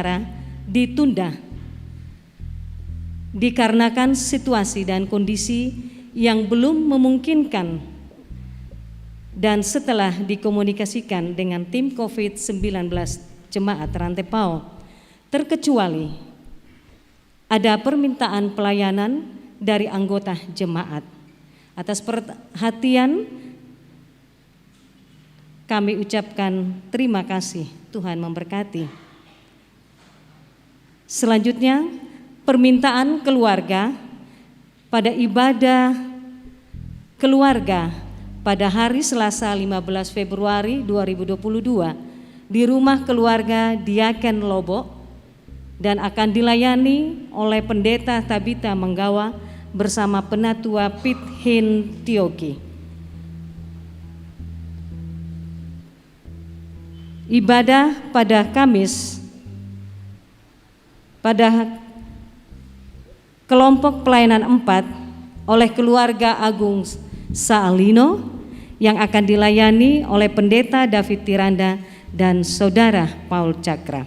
sementara ditunda dikarenakan situasi dan kondisi yang belum memungkinkan, dan setelah dikomunikasikan dengan tim COVID-19 Jemaat Rantai Pao, terkecuali ada permintaan pelayanan dari anggota jemaat. Atas perhatian kami ucapkan terima kasih. Tuhan memberkati. Selanjutnya, permintaan keluarga pada ibadah keluarga pada hari Selasa 15 Februari 2022 di rumah keluarga Diaken Lobo dan akan dilayani oleh Pendeta Tabita Menggawa bersama Penatua Pit Hin Tioki. Ibadah pada Kamis pada kelompok pelayanan 4 oleh keluarga Agung Saalino yang akan dilayani oleh Pendeta David Tiranda dan Saudara Paul Cakra.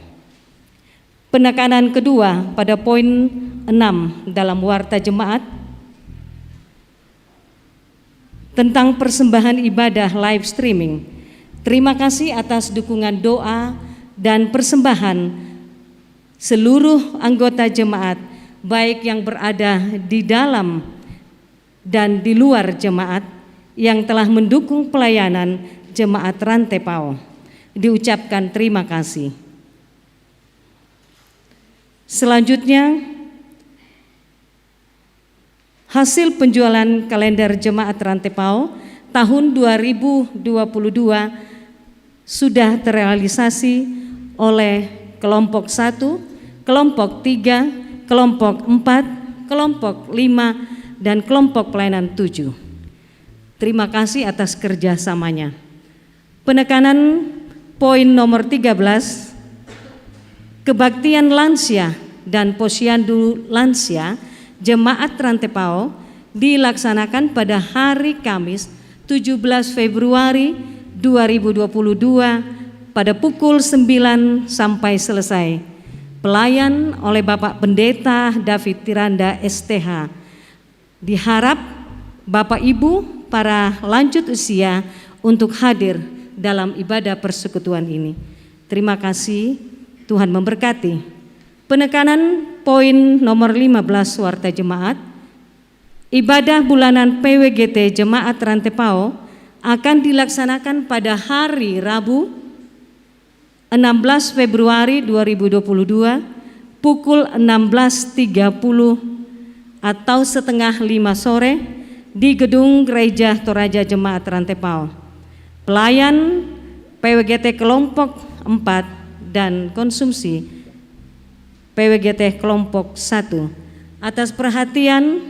Penekanan kedua pada poin 6 dalam warta jemaat tentang persembahan ibadah live streaming. Terima kasih atas dukungan doa dan persembahan seluruh anggota jemaat, baik yang berada di dalam dan di luar jemaat, yang telah mendukung pelayanan Jemaat Rantai Pao. Diucapkan terima kasih. Selanjutnya, hasil penjualan kalender Jemaat Rantai Pao tahun 2022 sudah terrealisasi oleh kelompok 1, kelompok 3, kelompok 4, kelompok 5, dan kelompok pelayanan 7. Terima kasih atas kerjasamanya. Penekanan poin nomor 13, kebaktian lansia dan posyandu lansia Jemaat Rantai Pao dilaksanakan pada hari Kamis 17 Februari 2022 pada pukul 9 sampai selesai. Pelayan oleh Bapak Pendeta David Tiranda STH. Diharap Bapak Ibu para lanjut usia untuk hadir dalam ibadah persekutuan ini. Terima kasih, Tuhan memberkati. Penekanan poin nomor 15 warta jemaat. Ibadah bulanan PWGT Jemaat Rantai Pao akan dilaksanakan pada hari Rabu 16 Februari 2022 pukul 16.30 atau setengah 5 sore di Gedung Gereja Toraja Jemaat Rantai Pao. Pelayan PWGT kelompok 4 dan konsumsi PWGT kelompok 1. Atas perhatian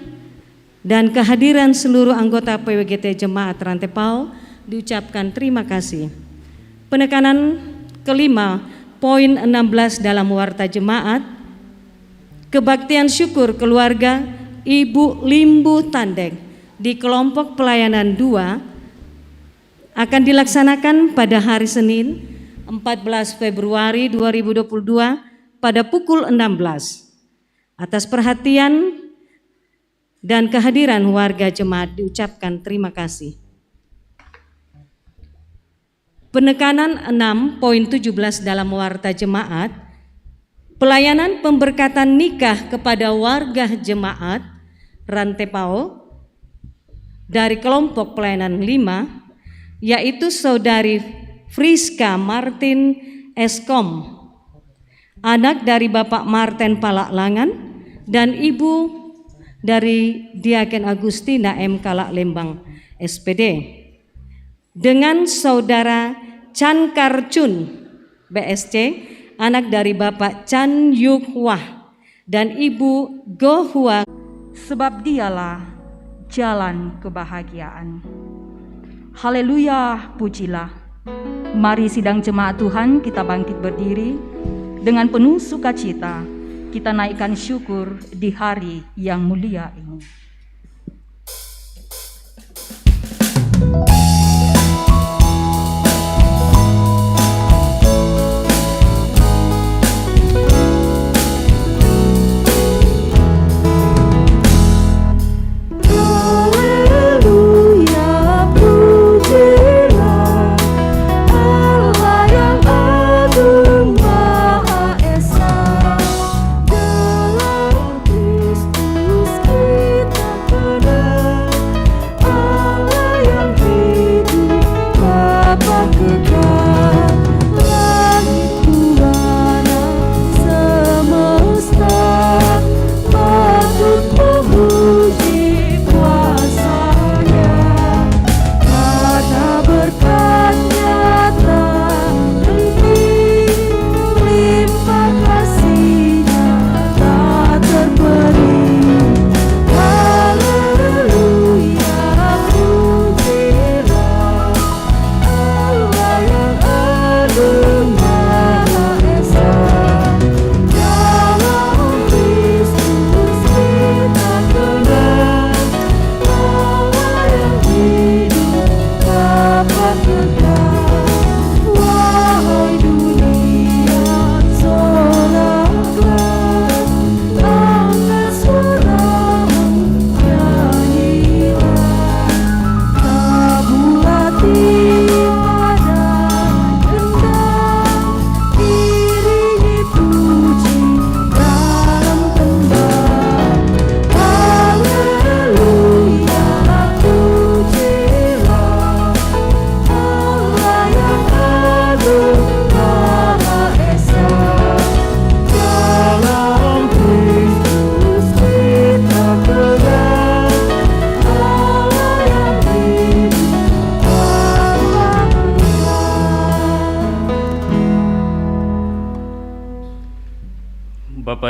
dan kehadiran seluruh anggota PWGT Jemaat Rantai Pao diucapkan terima kasih. Penekanan kelima, poin 16 dalam warta jemaat, kebaktian syukur keluarga Ibu Limbu Tandek di kelompok pelayanan 2 akan dilaksanakan pada hari Senin 14 Februari 2022 pada pukul 16. Atas perhatian dan kehadiran warga jemaat diucapkan terima kasih. Penekanan 6 poin 17 dalam warta jemaat, pelayanan pemberkatan nikah kepada warga jemaat Rantai Pao dari kelompok pelayanan 5, yaitu Saudari Friska Martin Eskom, anak dari Bapak Martin Palaklangan, dan Ibu dari Diaken Agustina M. Kalak Lembang SPD, dengan Saudara Chan Karchun BSC, anak dari Bapak Chan Yuk Wah dan Ibu Go Hua, sebab dialah jalan kebahagiaan. Haleluya, pujilah. Mari sidang jemaat Tuhan kita bangkit berdiri dengan penuh sukacita. Kita naikkan syukur di hari yang mulia ini.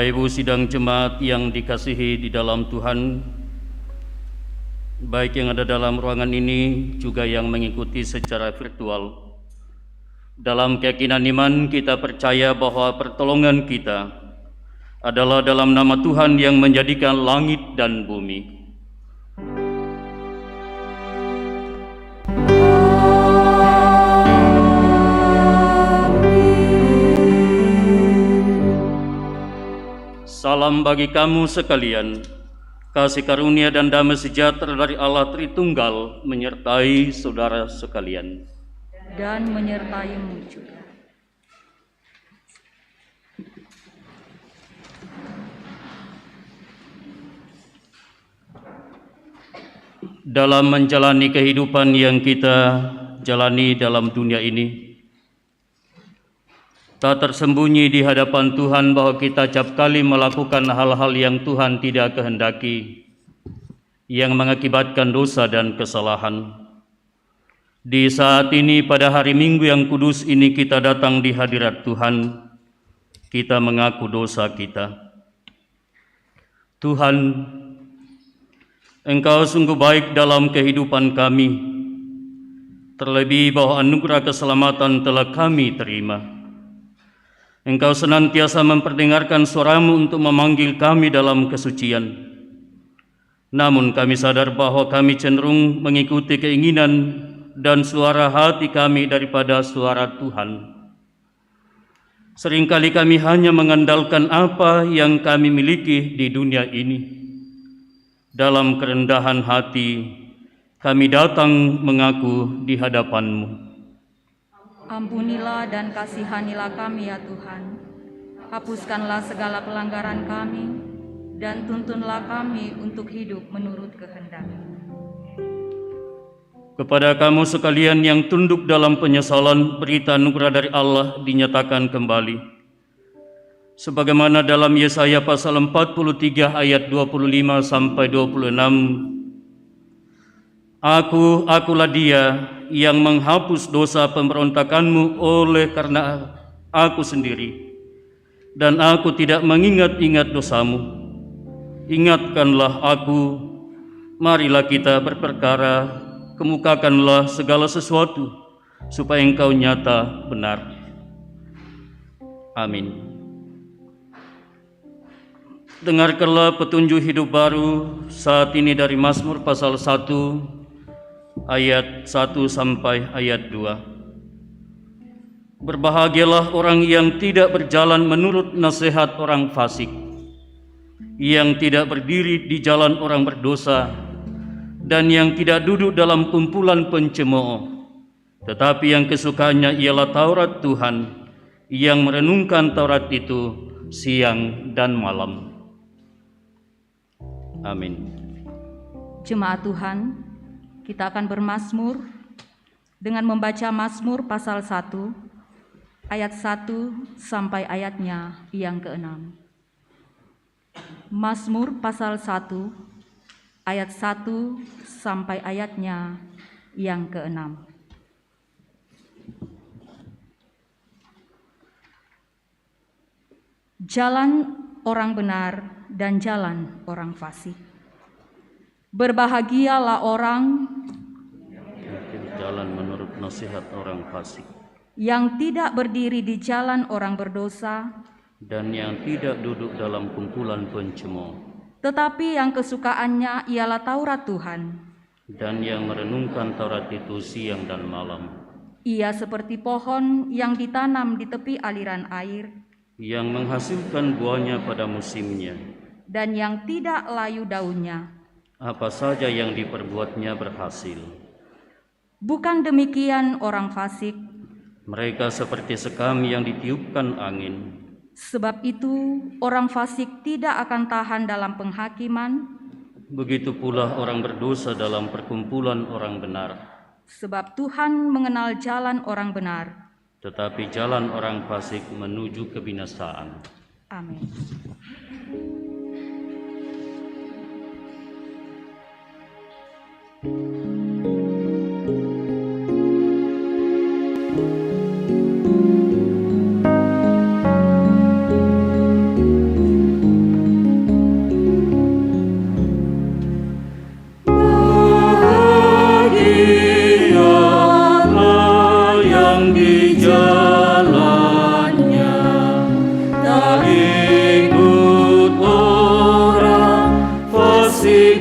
Bapak Ibu sidang jemaat yang dikasihi di dalam Tuhan, baik yang ada dalam ruangan ini juga yang mengikuti secara virtual. Dalam keyakinan iman kita percaya bahwa pertolongan kita adalah dalam nama Tuhan yang menjadikan langit dan bumi. Salam bagi kamu sekalian, kasih karunia dan damai sejahtera dari Allah Tritunggal menyertai saudara sekalian. Dan menyertaimu juga. Dalam menjalani kehidupan yang kita jalani dalam dunia ini, tak tersembunyi di hadapan Tuhan bahwa kita acap kali melakukan hal-hal yang Tuhan tidak kehendaki, yang mengakibatkan dosa dan kesalahan. Di saat ini, pada hari Minggu yang kudus ini, kita datang di hadirat Tuhan. Kita mengaku dosa kita. Tuhan, Engkau sungguh baik dalam kehidupan kami. Terlebih bahwa anugerah keselamatan telah kami terima. Engkau senantiasa memperdengarkan suara-Mu untuk memanggil kami dalam kesucian. Namun kami sadar bahwa kami cenderung mengikuti keinginan dan suara hati kami daripada suara Tuhan. Seringkali kami hanya mengandalkan apa yang kami miliki di dunia ini. Dalam kerendahan hati, kami datang mengaku di hadapan-Mu. Ampunilah dan kasihanilah kami ya Tuhan. Hapuskanlah segala pelanggaran kami dan tuntunlah kami untuk hidup menurut kehendak-Mu. Kepada kamu sekalian yang tunduk dalam penyesalan, berita anugerah dari Allah dinyatakan kembali. Sebagaimana dalam Yesaya pasal 43 ayat 25 sampai 26. Akulah dia yang menghapus dosa pemberontakanmu oleh karena aku sendiri. Dan aku tidak mengingat-ingat dosamu. Ingatkanlah aku, marilah kita berperkara, kemukakanlah segala sesuatu, supaya Engkau nyata benar. Amin. Dengarkanlah petunjuk hidup baru saat ini dari Mazmur pasal 1, ayat 1 sampai ayat 2. Berbahagialah orang yang tidak berjalan menurut nasihat orang fasik, yang tidak berdiri di jalan orang berdosa, dan yang tidak duduk dalam kumpulan pencemooh, tetapi yang kesukaannya ialah Taurat Tuhan, yang merenungkan Taurat itu siang dan malam. Amin. Jemaat Tuhan, kita akan bermazmur dengan membaca Mazmur pasal 1, ayat 1 sampai ayatnya yang ke-6. Mazmur pasal 1, ayat 1 sampai ayatnya yang ke-6. Jalan orang benar dan jalan orang fasik. Berbahagialah orang yang jalan menurut nasihat orang fasik, yang tidak berdiri di jalan orang berdosa, dan yang tidak duduk dalam kumpulan pencemooh, tetapi yang kesukaannya ialah Taurat Tuhan, dan yang merenungkan Taurat itu siang dan malam. Ia seperti pohon yang ditanam di tepi aliran air, yang menghasilkan buahnya pada musimnya, dan yang tidak layu daunnya. Apa saja yang diperbuatnya berhasil. Bukan demikian orang fasik. Mereka seperti sekam yang ditiupkan angin. Sebab itu orang fasik tidak akan tahan dalam penghakiman. Begitu pula orang berdosa dalam perkumpulan orang benar. Sebab Tuhan mengenal jalan orang benar, tetapi jalan orang fasik menuju kebinasaan. Amin.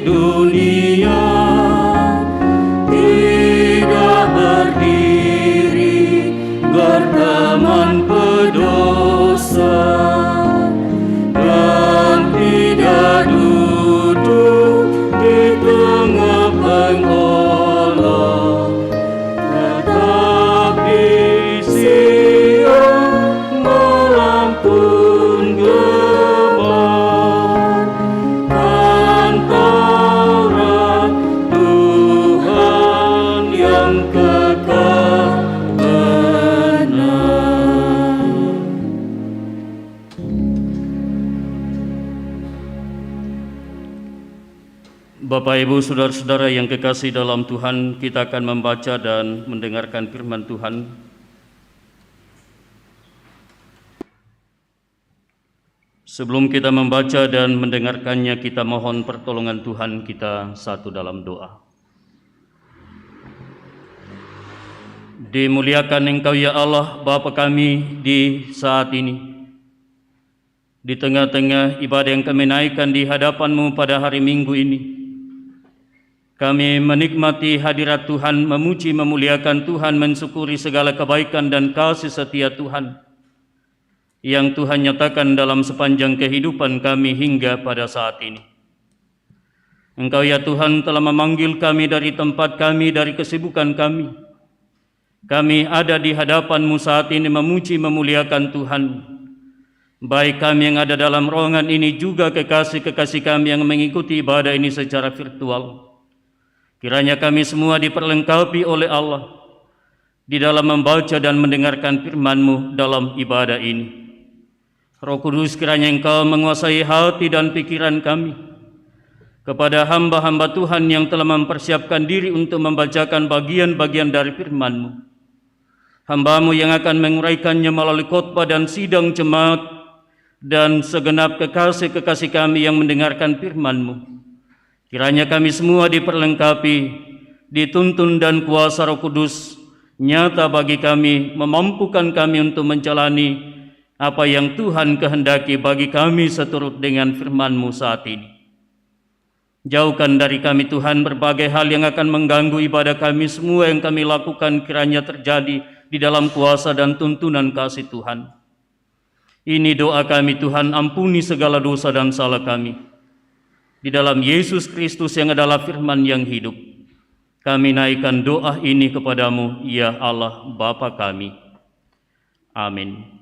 dunia tidak berdiri berteman pedosa dan tidak duduk di tengah pengolok, tetapi Sion melampun gemar kan Taurat Tuhan yang kekal benar. Bapak, Ibu, saudara-saudara yang kekasih dalam Tuhan, kita akan membaca dan mendengarkan firman Tuhan. Sebelum kita membaca dan mendengarkannya, kita mohon pertolongan Tuhan kita satu dalam doa. Dimuliakan Engkau ya Allah, Bapa kami di saat ini. Di tengah-tengah ibadah yang kami naikkan di hadapan-Mu pada hari Minggu ini, kami menikmati hadirat Tuhan, memuji, memuliakan Tuhan, mensyukuri segala kebaikan dan kasih setia Tuhan yang Tuhan nyatakan dalam sepanjang kehidupan kami hingga pada saat ini. Engkau ya Tuhan telah memanggil kami dari tempat kami, dari kesibukan kami. Kami ada di hadapan-Mu saat ini memuji, memuliakan Tuhan. Baik kami yang ada dalam ruangan ini, juga kekasih-kekasih kami yang mengikuti ibadah ini secara virtual. Kiranya kami semua diperlengkapi oleh Allah di dalam membaca dan mendengarkan firman-Mu dalam ibadah ini. Roh Kudus, kiranya Engkau menguasai hati dan pikiran kami. Kepada hamba-hamba Tuhan yang telah mempersiapkan diri untuk membacakan bagian-bagian dari firman-Mu, hamba-Mu yang akan menguraikannya melalui khotbah dan sidang jemaat, dan segenap kekasih-kekasih kami yang mendengarkan firman-Mu. Kiranya kami semua diperlengkapi, dituntun dan kuasa Roh Kudus nyata bagi kami, memampukan kami untuk menjalani apa yang Tuhan kehendaki bagi kami seturut dengan firman-Mu saat ini. Jauhkan dari kami Tuhan berbagai hal yang akan mengganggu ibadah kami. Semua yang kami lakukan kiranya terjadi di dalam kuasa dan tuntunan kasih Tuhan. Ini doa kami Tuhan, ampuni segala dosa dan salah kami. Di dalam Yesus Kristus yang adalah firman yang hidup, kami naikkan doa ini kepadamu, ya Allah Bapa kami. Amin.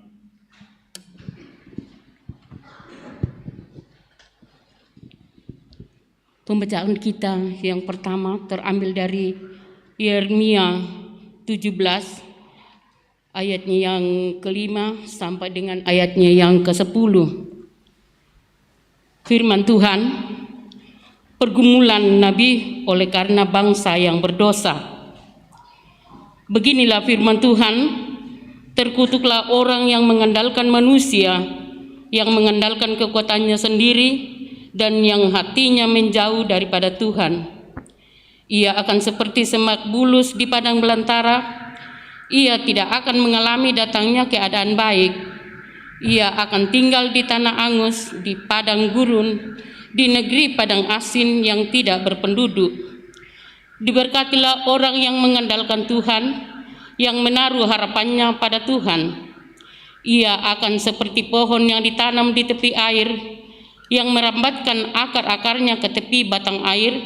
Pembacaan kita yang pertama terambil dari Yeremia 17, ayatnya yang ke-5 sampai dengan ayatnya yang ke-10. Firman Tuhan, pergumulan Nabi oleh karena bangsa yang berdosa. Beginilah firman Tuhan, terkutuklah orang yang mengandalkan manusia, yang mengandalkan kekuatannya sendiri, dan yang hatinya menjauh daripada Tuhan. Ia akan seperti semak bulus di padang belantara. Ia tidak akan mengalami datangnya keadaan baik. Ia akan tinggal di tanah angus, di padang gurun, di negeri padang asin yang tidak berpenduduk. Diberkatilah orang yang mengandalkan Tuhan, yang menaruh harapannya pada Tuhan. Ia akan seperti pohon yang ditanam di tepi air, yang merambatkan akar-akarnya ke tepi batang air,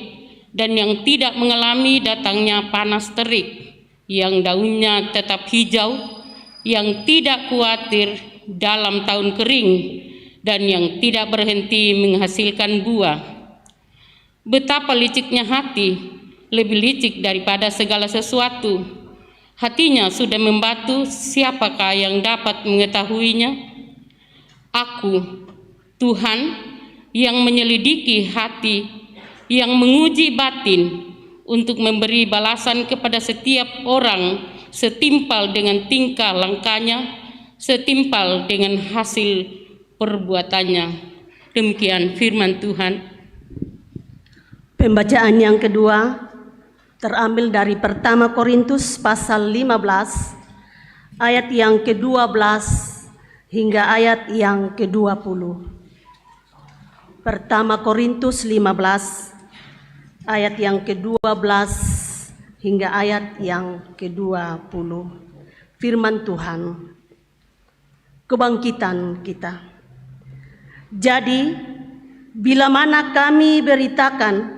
dan yang tidak mengalami datangnya panas terik, yang daunnya tetap hijau, yang tidak khawatir dalam tahun kering, dan yang tidak berhenti menghasilkan buah. Betapa liciknya hati, lebih licik daripada segala sesuatu. Hatinya sudah membatu, siapakah yang dapat mengetahuinya? Aku, Tuhan, yang menyelidiki hati, yang menguji batin, untuk memberi balasan kepada setiap orang setimpal dengan tingkah langkahnya, setimpal dengan hasil perbuatannya. Demikian firman Tuhan. Pembacaan yang kedua terambil dari Pertama Korintus pasal 15 ayat yang ke-12 hingga ayat yang ke-20. Pertama Korintus 15 ayat yang ke-12 hingga ayat yang ke-20. Firman Tuhan, kebangkitan kita. Jadi, bila mana kami beritakan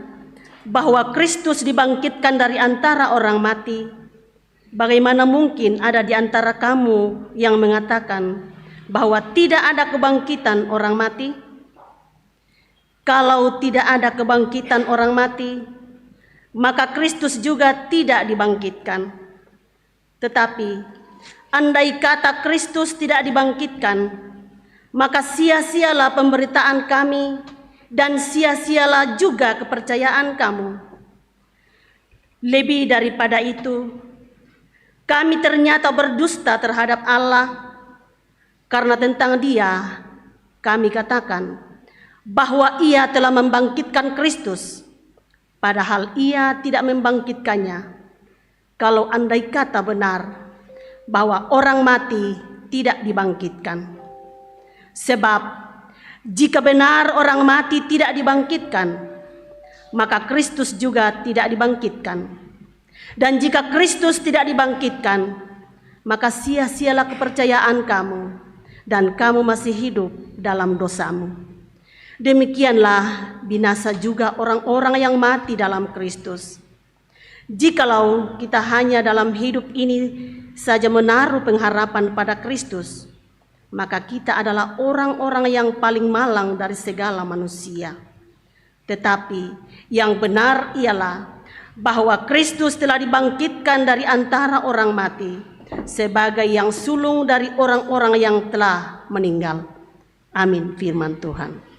bahwa Kristus dibangkitkan dari antara orang mati, bagaimana mungkin ada di antara kamu yang mengatakan bahwa tidak ada kebangkitan orang mati? Kalau tidak ada kebangkitan orang mati, maka Kristus juga tidak dibangkitkan. Tetapi, andai kata Kristus tidak dibangkitkan, maka sia-sialah pemberitaan kami dan sia-sialah juga kepercayaan kamu. Lebih daripada itu, kami ternyata berdusta terhadap Allah, karena tentang Dia kami katakan bahwa Ia telah membangkitkan Kristus, padahal Ia tidak membangkitkannya. Kalau andai kata benar bahwa orang mati tidak dibangkitkan. Sebab jika benar orang mati tidak dibangkitkan, maka Kristus juga tidak dibangkitkan. Dan jika Kristus tidak dibangkitkan, maka sia-sialah kepercayaan kamu, dan kamu masih hidup dalam dosamu. Demikianlah binasa juga orang-orang yang mati dalam Kristus. Jikalau kita hanya dalam hidup ini saja menaruh pengharapan pada Kristus, maka kita adalah orang-orang yang paling malang dari segala manusia. Tetapi yang benar ialah bahwa Kristus telah dibangkitkan dari antara orang mati sebagai yang sulung dari orang-orang yang telah meninggal. Amin, firman Tuhan.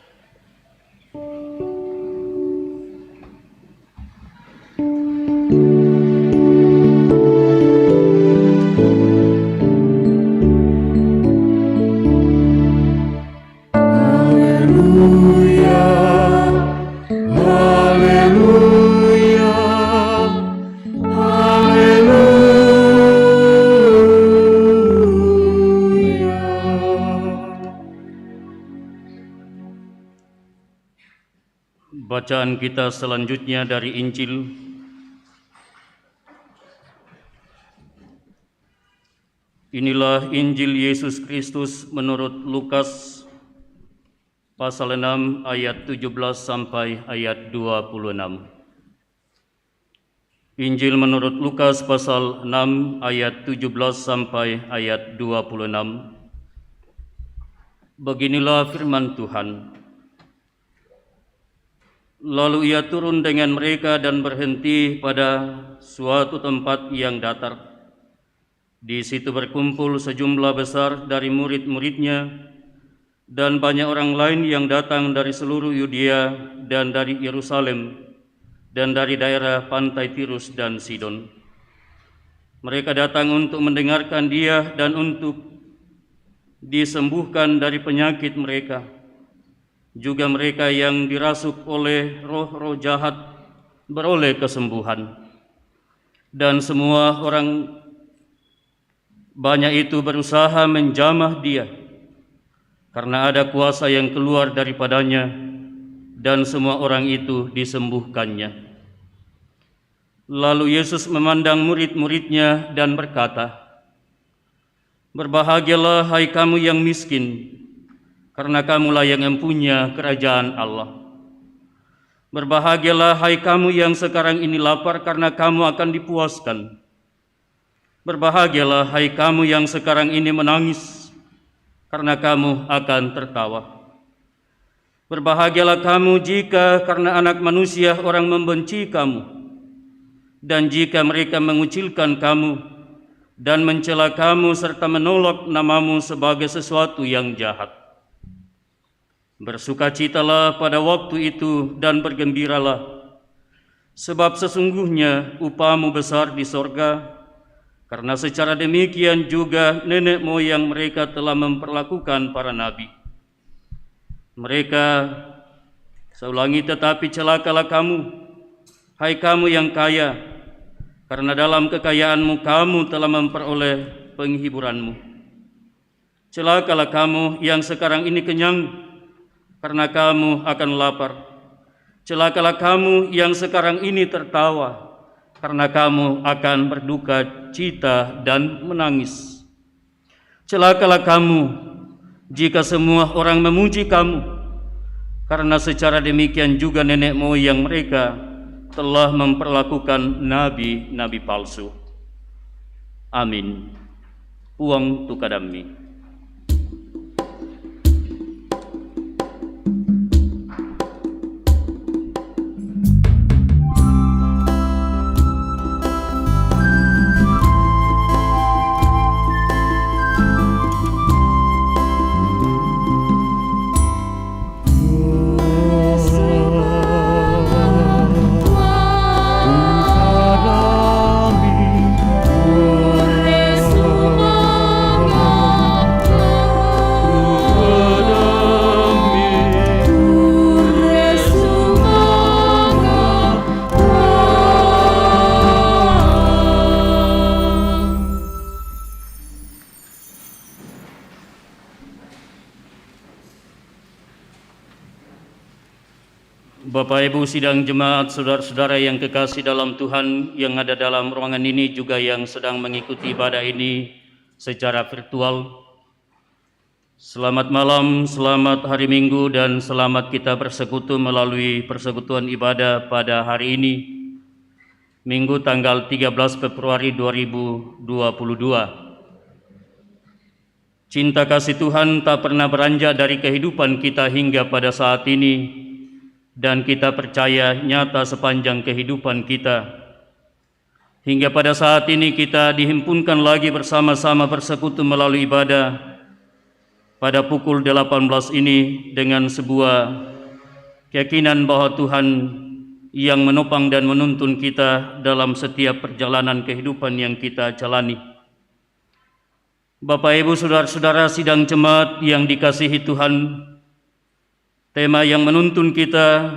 Bacaan kita selanjutnya dari Injil Inilah Injil Yesus Kristus menurut Lukas pasal 6 ayat 17 sampai ayat 26. Injil menurut Lukas pasal 6 ayat 17 sampai ayat 26. Beginilah firman Tuhan. Lalu ia turun dengan mereka dan berhenti pada suatu tempat yang datar. Di situ berkumpul sejumlah besar dari murid-muridnya dan banyak orang lain yang datang dari seluruh Yudea dan dari Yerusalem dan dari daerah pantai Tirus dan Sidon. Mereka datang untuk mendengarkan Dia dan untuk disembuhkan dari penyakit mereka. Juga mereka yang dirasuk oleh roh-roh jahat beroleh kesembuhan. Dan semua orang banyak itu berusaha menjamah Dia, karena ada kuasa yang keluar daripadanya, dan semua orang itu disembuhkannya. Lalu Yesus memandang murid-muridnya dan berkata, "Berbahagialah hai kamu yang miskin, karena kamulah yang mempunyai kerajaan Allah. Berbahagialah hai kamu yang sekarang ini lapar, karena kamu akan dipuaskan. Berbahagialah hai kamu yang sekarang ini menangis, karena kamu akan tertawa. Berbahagialah kamu jika karena Anak Manusia orang membenci kamu, dan jika mereka mengucilkan kamu dan mencela kamu serta menolak namamu sebagai sesuatu yang jahat. Bersukacitalah pada waktu itu dan bergembiralah, sebab sesungguhnya upahmu besar di sorga, karena secara demikian juga nenek moyang mereka telah memperlakukan para nabi. Mereka, seulangi tetapi celakalah kamu, hai kamu yang kaya, karena dalam kekayaanmu kamu telah memperoleh penghiburanmu. Celakalah kamu yang sekarang ini kenyang, karena kamu akan lapar. Celakalah kamu yang sekarang ini tertawa, karena kamu akan berduka cita dan menangis. Celakalah kamu jika semua orang memuji kamu, karena secara demikian juga nenek moyang mereka telah memperlakukan nabi-nabi palsu. Amin. Uang tukadami. Bapak Ibu sidang jemaat, saudara-saudara yang kekasih dalam Tuhan yang ada dalam ruangan ini juga yang sedang mengikuti ibadah ini secara virtual. Selamat malam, selamat hari Minggu, dan selamat kita bersekutu melalui persekutuan ibadah pada hari ini, Minggu tanggal 13 Februari 2022. Cinta kasih Tuhan tak pernah beranjak dari kehidupan kita hingga pada saat ini, dan kita percaya nyata sepanjang kehidupan kita. Hingga pada saat ini kita dihimpunkan lagi bersama-sama bersekutu melalui ibadah pada pukul 18 ini dengan sebuah keyakinan bahwa Tuhan yang menopang dan menuntun kita dalam setiap perjalanan kehidupan yang kita jalani. Bapak Ibu saudara-saudara sidang jemaat yang dikasihi Tuhan, tema yang menuntun kita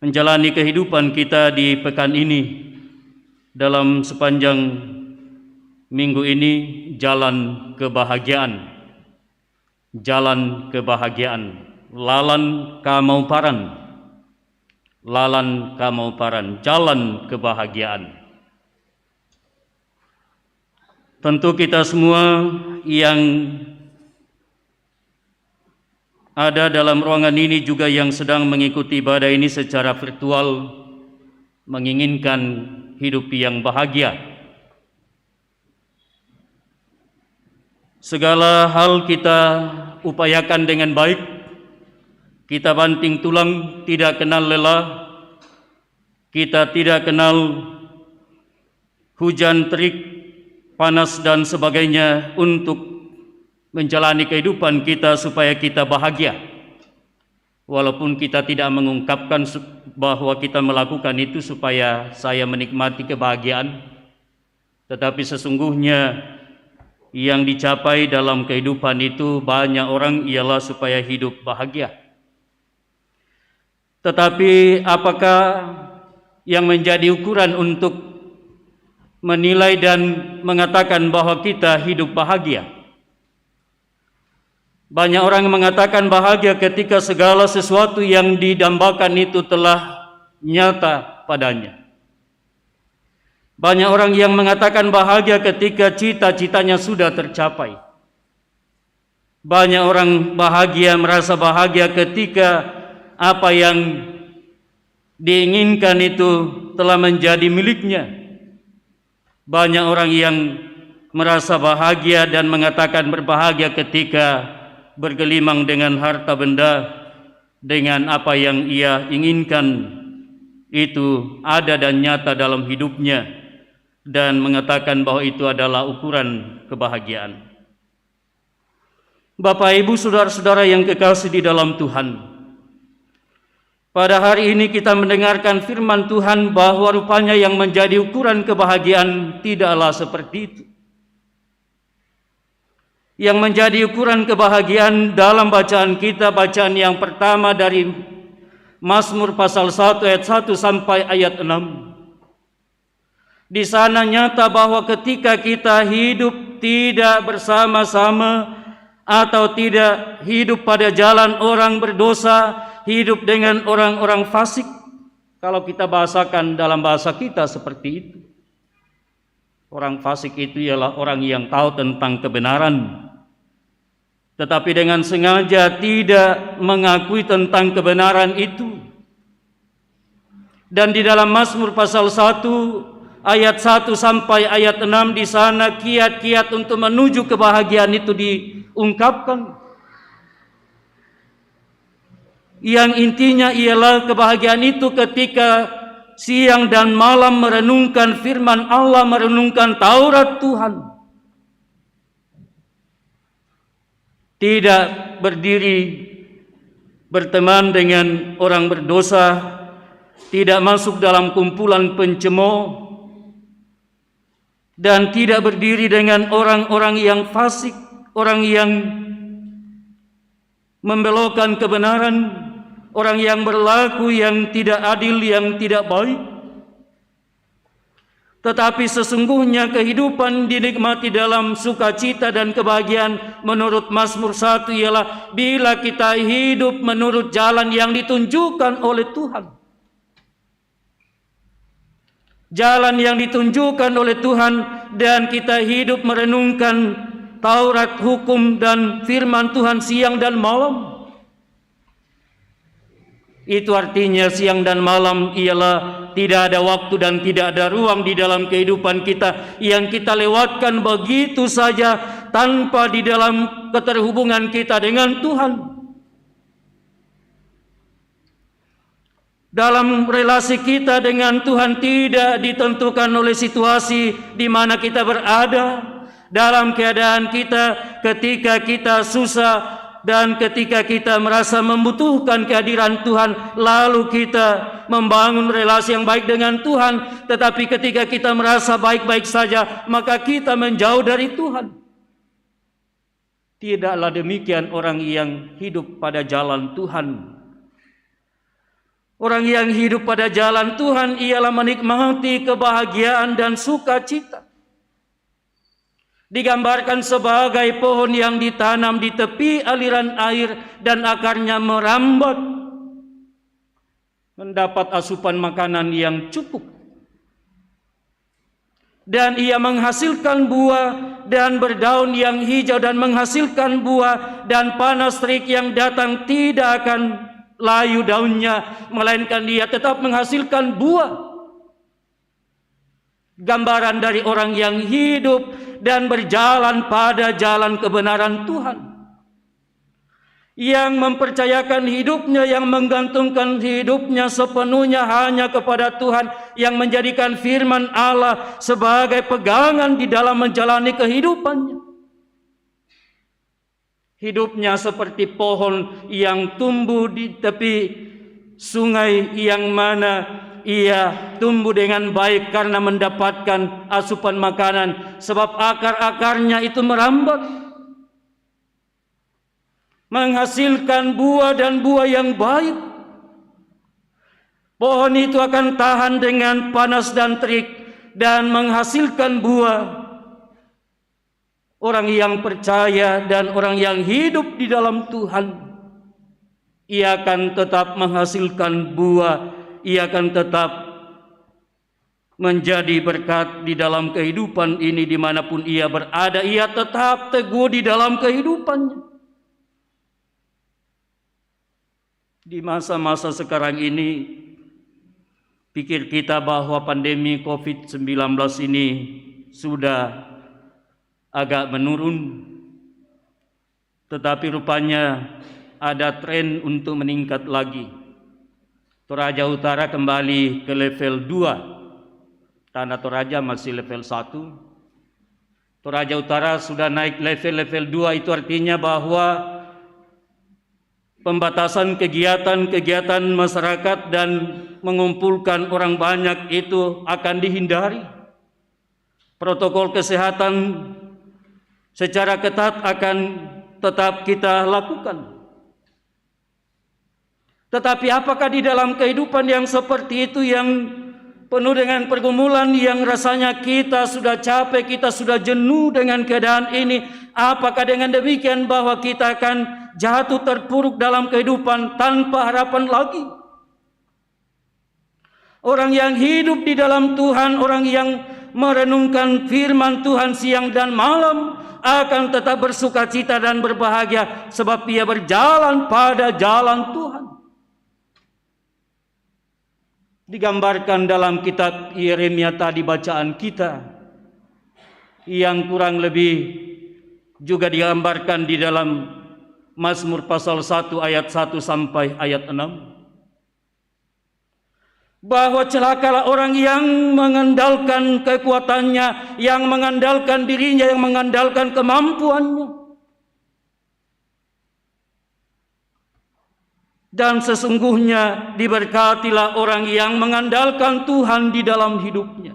menjalani kehidupan kita di pekan ini dalam sepanjang minggu ini, jalan kebahagiaan. Jalan kebahagiaan. Lalan kamauparan. Lalan kamauparan. Jalan kebahagiaan. Tentu kita semua yang ada dalam ruangan ini juga yang sedang mengikuti ibadah ini secara virtual menginginkan hidup yang bahagia. Segala hal kita upayakan dengan baik, kita banting tulang, tidak kenal lelah, kita tidak kenal hujan terik, panas dan sebagainya untuk menjalani kehidupan kita supaya kita bahagia. Walaupun kita tidak mengungkapkan bahwa kita melakukan itu supaya saya menikmati kebahagiaan, tetapi sesungguhnya yang dicapai dalam kehidupan itu banyak orang ialah supaya hidup bahagia. Tetapi apakah yang menjadi ukuran untuk menilai dan mengatakan bahwa kita hidup bahagia? Banyak orang mengatakan bahagia ketika segala sesuatu yang didambakan itu telah nyata padanya. Banyak orang yang mengatakan bahagia ketika cita-citanya sudah tercapai. Banyak orang bahagia, merasa bahagia ketika apa yang diinginkan itu telah menjadi miliknya. Banyak orang yang merasa bahagia dan mengatakan berbahagia ketika bergelimang dengan harta benda, dengan apa yang ia inginkan itu ada dan nyata dalam hidupnya, dan mengatakan bahwa itu adalah ukuran kebahagiaan. Bapak Ibu saudara-saudara yang kekasih di dalam Tuhan, pada hari ini kita mendengarkan firman Tuhan bahwa rupanya yang menjadi ukuran kebahagiaan tidaklah seperti itu. Yang menjadi ukuran kebahagiaan dalam bacaan kita, bacaan yang pertama dari Mazmur pasal 1 ayat 1 sampai ayat 6. Di sana nyata bahwa ketika kita hidup tidak bersama-sama atau tidak hidup pada jalan orang berdosa, hidup dengan orang-orang fasik. Kalau kita bahasakan dalam bahasa kita seperti itu. Orang fasik itu ialah orang yang tahu tentang kebenaran, tetapi dengan sengaja tidak mengakui tentang kebenaran itu. Dan di dalam Mazmur pasal 1 ayat 1 sampai ayat 6 di sana kiat-kiat untuk menuju kebahagiaan itu diungkapkan. Yang intinya ialah kebahagiaan itu ketika siang dan malam merenungkan firman Allah, merenungkan Taurat Tuhan. Tidak berdiri berteman dengan orang berdosa, tidak masuk dalam kumpulan pencemooh, dan tidak berdiri dengan orang-orang yang fasik, orang yang membelokkan kebenaran, orang yang berlaku yang tidak adil, yang tidak baik. Tetapi sesungguhnya kehidupan dinikmati dalam sukacita dan kebahagiaan menurut Mazmur 1 ialah bila kita hidup menurut jalan yang ditunjukkan oleh Tuhan. Jalan yang ditunjukkan oleh Tuhan, dan kita hidup merenungkan Taurat, hukum, dan firman Tuhan siang dan malam. Itu artinya siang dan malam ialah tidak ada waktu dan tidak ada ruang di dalam kehidupan kita yang kita lewatkan begitu saja tanpa di dalam keterhubungan kita dengan Tuhan. Dalam relasi kita dengan Tuhan tidak ditentukan oleh situasi di mana kita berada. Dalam keadaan kita ketika kita susah dan ketika kita merasa membutuhkan kehadiran Tuhan, lalu kita membangun relasi yang baik dengan Tuhan. Tetapi ketika kita merasa baik-baik saja, maka kita menjauh dari Tuhan. Tidaklah demikian orang yang hidup pada jalan Tuhan. Orang yang hidup pada jalan Tuhan ialah menikmati kebahagiaan dan sukacita. Digambarkan sebagai pohon yang ditanam di tepi aliran air dan akarnya merambat, mendapat asupan makanan yang cukup. Dan ia menghasilkan buah dan berdaun yang hijau dan menghasilkan buah, dan panas terik yang datang tidak akan layu daunnya, melainkan dia tetap menghasilkan buah. Gambaran dari orang yang hidup dan berjalan pada jalan kebenaran Tuhan, yang mempercayakan hidupnya, yang menggantungkan hidupnya sepenuhnya hanya kepada Tuhan, yang menjadikan firman Allah sebagai pegangan di dalam menjalani kehidupannya. Hidupnya seperti pohon yang tumbuh di tepi sungai, yang mana ia tumbuh dengan baik karena mendapatkan asupan makanan, sebab akar-akarnya itu merambat, menghasilkan buah dan buah yang baik. Pohon itu akan tahan dengan panas dan terik dan menghasilkan buah. Orang yang percaya dan orang yang hidup di dalam Tuhan, ia akan tetap menghasilkan buah. Ia akan tetap menjadi berkat di dalam kehidupan ini dimanapun ia berada. Ia tetap teguh di dalam kehidupannya. Di masa-masa sekarang ini, pikir kita bahwa pandemi COVID-19 ini sudah agak menurun, tetapi rupanya ada tren untuk meningkat lagi. Toraja Utara kembali ke level 2, Tanah Toraja masih level 1. Toraja Utara sudah naik level 2, itu artinya bahwa pembatasan kegiatan masyarakat dan mengumpulkan orang banyak itu akan dihindari. Protokol kesehatan secara ketat akan tetap kita lakukan. Tetapi apakah di dalam kehidupan yang seperti itu, yang penuh dengan pergumulan, yang rasanya kita sudah capek, kita sudah jenuh dengan keadaan ini, apakah dengan demikian bahwa kita akan jatuh terpuruk dalam kehidupan tanpa harapan lagi. Orang yang hidup di dalam Tuhan, orang yang merenungkan firman Tuhan siang dan malam akan tetap bersukacita dan berbahagia sebab ia berjalan pada jalan Tuhan. Digambarkan dalam kitab Yeremia tadi bacaan kita, yang kurang lebih juga digambarkan di dalam Mazmur pasal 1 ayat 1 sampai ayat 6. Bahwa celakalah orang yang mengandalkan kekuatannya, yang mengandalkan dirinya, yang mengandalkan kemampuannya. Dan sesungguhnya diberkatilah orang yang mengandalkan Tuhan di dalam hidupnya.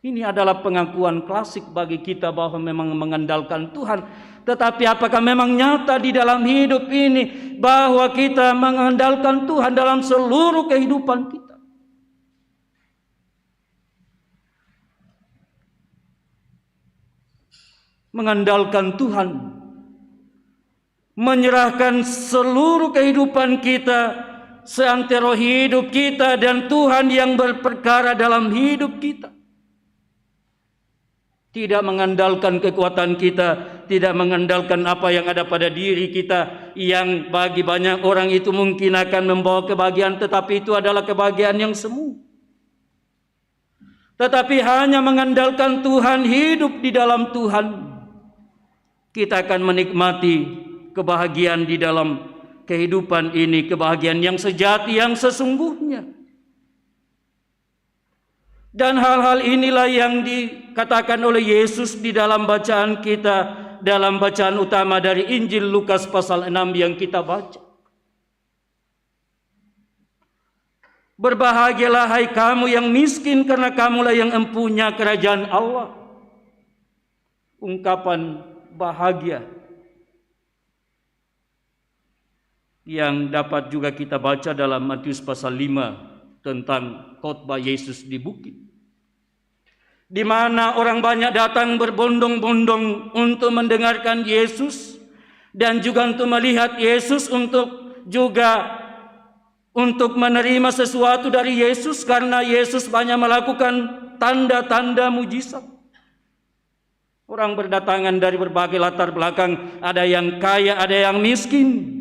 Ini adalah pengakuan klasik bagi kita bahwa memang mengandalkan Tuhan. Tetapi apakah memang nyata di dalam hidup ini bahwa kita mengandalkan Tuhan dalam seluruh kehidupan kita? Mengandalkan Tuhan, menyerahkan seluruh kehidupan kita, seantero hidup kita dan Tuhan yang berperkara dalam hidup kita. Tidak mengandalkan kekuatan kita, tidak mengandalkan apa yang ada pada diri kita, yang bagi banyak orang itu mungkin akan membawa kebahagiaan, tetapi itu adalah kebahagiaan yang semu. Tetapi hanya mengandalkan Tuhan, hidup di dalam Tuhan, kita akan menikmati kebahagiaan di dalam kehidupan ini, kebahagiaan yang sejati, yang sesungguhnya. Dan hal-hal inilah yang dikatakan oleh Yesus di dalam bacaan kita, dalam bacaan utama dari Injil Lukas pasal 6 yang kita baca. Berbahagialah hai kamu yang miskin, karena kamulah yang empunya kerajaan Allah. Ungkapan bahagia yang dapat juga kita baca dalam Matius pasal 5 tentang khotbah Yesus di bukit, di mana orang banyak datang berbondong-bondong untuk mendengarkan Yesus dan juga untuk melihat Yesus, untuk menerima sesuatu dari Yesus, karena Yesus banyak melakukan tanda-tanda mujizat. Orang berdatangan dari berbagai latar belakang, ada yang kaya, ada yang miskin.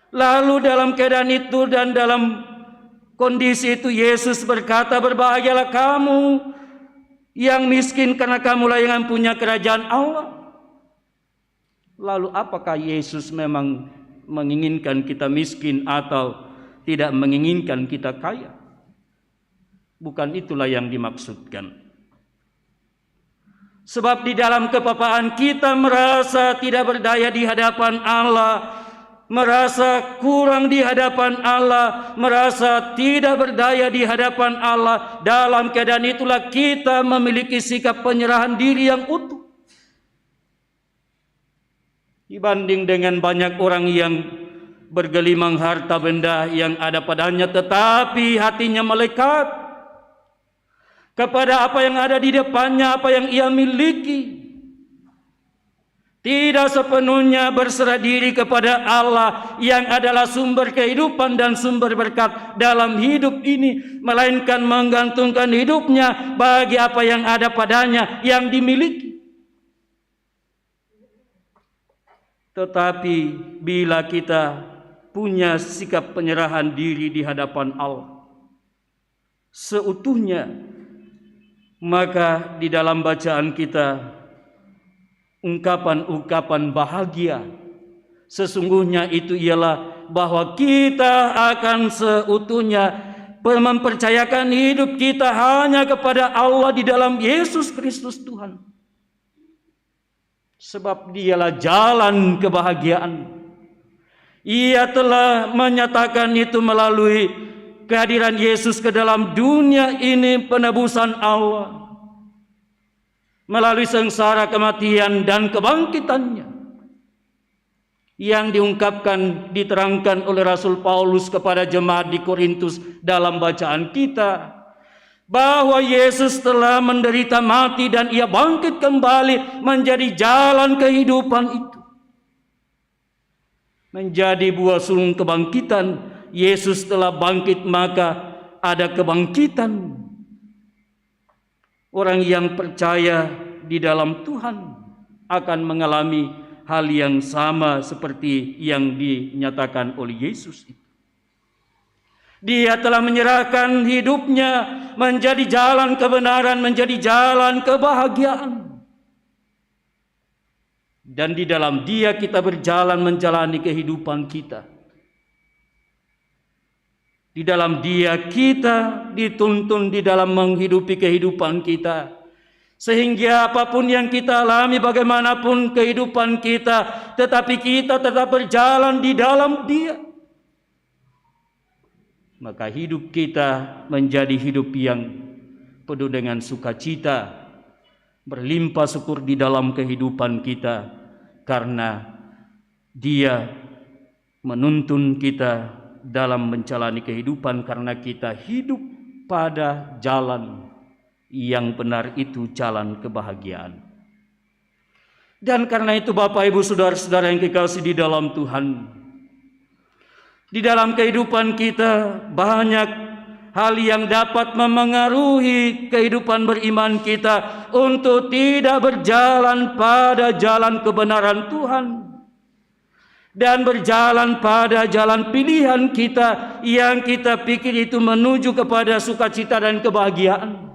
Lalu dalam keadaan itu dan dalam kondisi itu Yesus berkata, berbahagialah kamu yang miskin, karena kamulah yang punya kerajaan Allah. Lalu apakah Yesus memang menginginkan kita miskin atau tidak menginginkan kita kaya? Bukan itulah yang dimaksudkan. Sebab di dalam kepapaan kita merasa tidak berdaya di hadapan Allah, merasa kurang di hadapan Allah, merasa tidak berdaya di hadapan Allah. Dalam keadaan itulah kita memiliki sikap penyerahan diri yang utuh. Dibanding dengan banyak orang yang bergelimang harta benda yang ada padanya, tetapi hatinya melekat kepada apa yang ada di depannya, apa yang ia miliki. Tidak sepenuhnya berserah diri kepada Allah yang adalah sumber kehidupan dan sumber berkat dalam hidup ini, melainkan menggantungkan hidupnya bagi apa yang ada padanya, yang dimiliki. Tetapi bila kita punya sikap penyerahan diri di hadapan Allah seutuhnya, maka di dalam bacaan kita ungkapan-ungkapan bahagia sesungguhnya itu ialah bahwa kita akan seutuhnya mempercayakan hidup kita hanya kepada Allah di dalam Yesus Kristus Tuhan. Sebab dialah jalan kebahagiaan. Ia telah menyatakan itu melalui kehadiran Yesus ke dalam dunia ini, penebusan Allah, melalui sengsara, kematian, dan kebangkitannya, yang diungkapkan, diterangkan oleh Rasul Paulus kepada jemaat di Korintus dalam bacaan kita, bahwa Yesus telah menderita mati dan ia bangkit kembali menjadi jalan kehidupan itu. menjadi buah sulung kebangkitan. Yesus telah bangkit, maka ada kebangkitan. Orang yang percaya di dalam Tuhan akan mengalami hal yang sama seperti yang dinyatakan oleh Yesus. Dia telah menyerahkan hidupnya menjadi jalan kebenaran, menjadi jalan kebahagiaan. Dan di dalam Dia kita berjalan menjalani kehidupan kita. Di dalam Dia kita dituntun di dalam menghidupi kehidupan kita. Sehingga apapun yang kita alami, bagaimanapun kehidupan kita, tetapi kita tetap berjalan di dalam Dia. Maka hidup kita menjadi hidup yang penuh dengan sukacita, berlimpah syukur di dalam kehidupan kita, karena Dia menuntun kita dalam menjalani kehidupan, karena kita hidup pada jalan yang benar, itu jalan kebahagiaan. Dan karena itu Bapak Ibu Saudara-saudara yang kekasih di dalam Tuhan, di dalam kehidupan kita banyak hal yang dapat memengaruhi kehidupan beriman kita untuk tidak berjalan pada jalan kebenaran Tuhan dan berjalan pada jalan pilihan kita yang kita pikir itu menuju kepada sukacita dan kebahagiaan.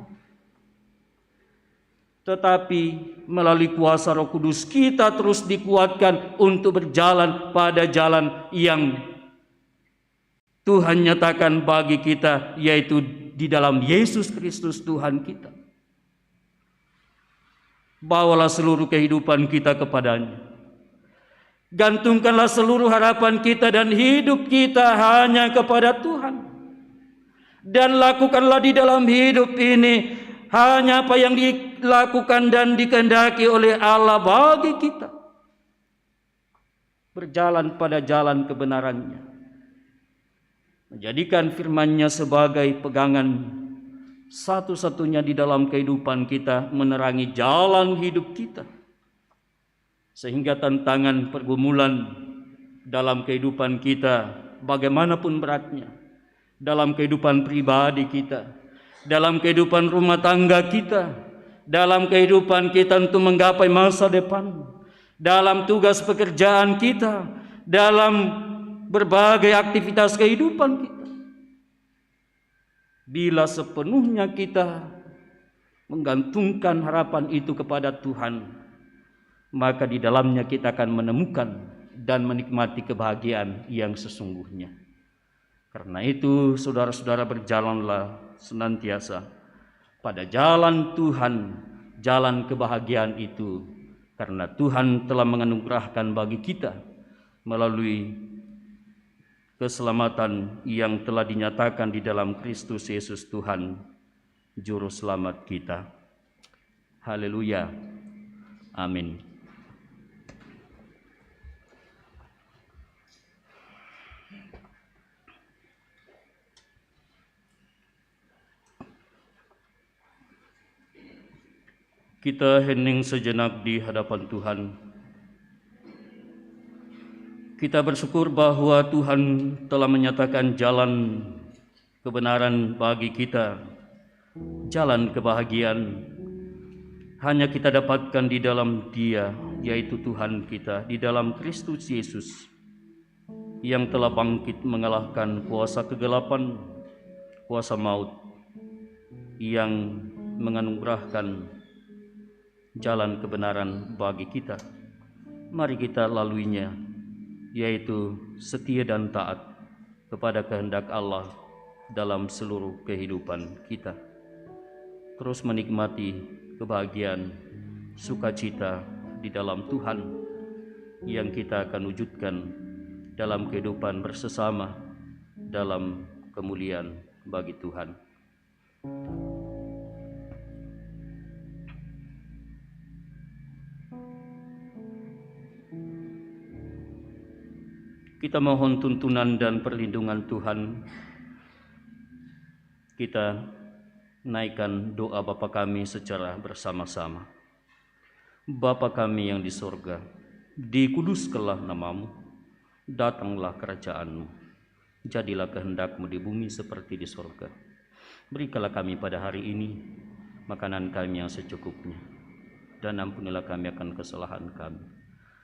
Tetapi melalui kuasa Roh Kudus kita terus dikuatkan untuk berjalan pada jalan yang Tuhan nyatakan bagi kita, yaitu di dalam Yesus Kristus Tuhan kita. Bawalah seluruh kehidupan kita kepadanya. Gantungkanlah seluruh harapan kita dan hidup kita hanya kepada Tuhan. Dan lakukanlah di dalam hidup ini hanya apa yang dilakukan dan dikehendaki oleh Allah bagi kita. Berjalan pada jalan kebenarannya. Menjadikan firman-Nya sebagai pegangan satu-satunya di dalam kehidupan kita, menerangi jalan hidup kita. Sehingga tantangan pergumulan dalam kehidupan kita, bagaimanapun beratnya, dalam kehidupan pribadi kita, dalam kehidupan rumah tangga kita, dalam kehidupan kita untuk menggapai masa depan, dalam tugas pekerjaan kita, dalam berbagai aktivitas kehidupan kita. Bila sepenuhnya kita menggantungkan harapan itu kepada Tuhan, maka di dalamnya kita akan menemukan dan menikmati kebahagiaan yang sesungguhnya. Karena itu saudara-saudara, berjalanlah senantiasa pada jalan Tuhan, jalan kebahagiaan itu, karena Tuhan telah menganugerahkan bagi kita melalui keselamatan yang telah dinyatakan di dalam Kristus Yesus Tuhan, Juru Selamat kita. Haleluya. Amin. Kita hening sejenak di hadapan Tuhan. Kita bersyukur bahwa Tuhan telah menyatakan jalan kebenaran bagi kita, jalan kebahagiaan. Hanya kita dapatkan di dalam Dia, yaitu Tuhan kita, di dalam Kristus Yesus, yang telah bangkit mengalahkan kuasa kegelapan, kuasa maut, yang menganugerahkan jalan kebenaran bagi kita. Mari kita laluinya, yaitu setia dan taat kepada kehendak Allah dalam seluruh kehidupan kita. Terus menikmati kebahagiaan, sukacita di dalam Tuhan yang kita akan wujudkan dalam kehidupan bersesama, dalam kemuliaan bagi Tuhan. Kita mohon tuntunan dan perlindungan Tuhan. Kita naikkan doa Bapa kami secara bersama-sama. Bapa kami yang di sorga, dikuduskanlah namamu, Datanglah kerajaan-Mu, jadilah kehendak-Mu di bumi seperti di sorga. Berikanlah kami pada hari ini makanan kami yang secukupnya, dan ampunilah kami akan kesalahan kami,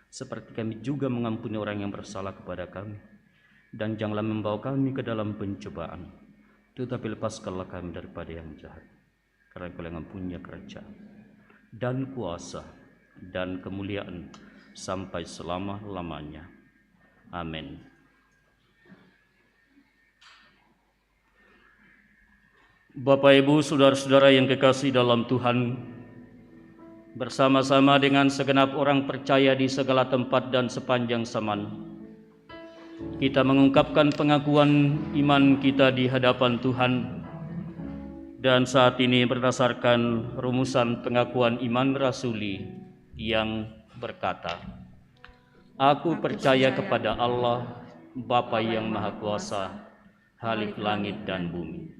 seperti kami juga mengampuni orang yang bersalah kepada kami. Dan janganlah membawa kami ke dalam pencobaan, tetapi lepaskanlah kami daripada yang jahat. Karena Engkau yang mempunyai kerajaan dan kuasa dan kemuliaan sampai selama-lamanya. Amin. Bapak, Ibu, saudara-saudara yang kekasih dalam Tuhan, bersama-sama dengan segenap orang percaya di segala tempat dan sepanjang zaman, kita mengungkapkan pengakuan iman kita di hadapan Tuhan. Dan saat ini berdasarkan rumusan pengakuan iman rasuli yang berkata, Aku percaya kepada Allah, Bapa yang Maha Kuasa, Khalik langit dan bumi,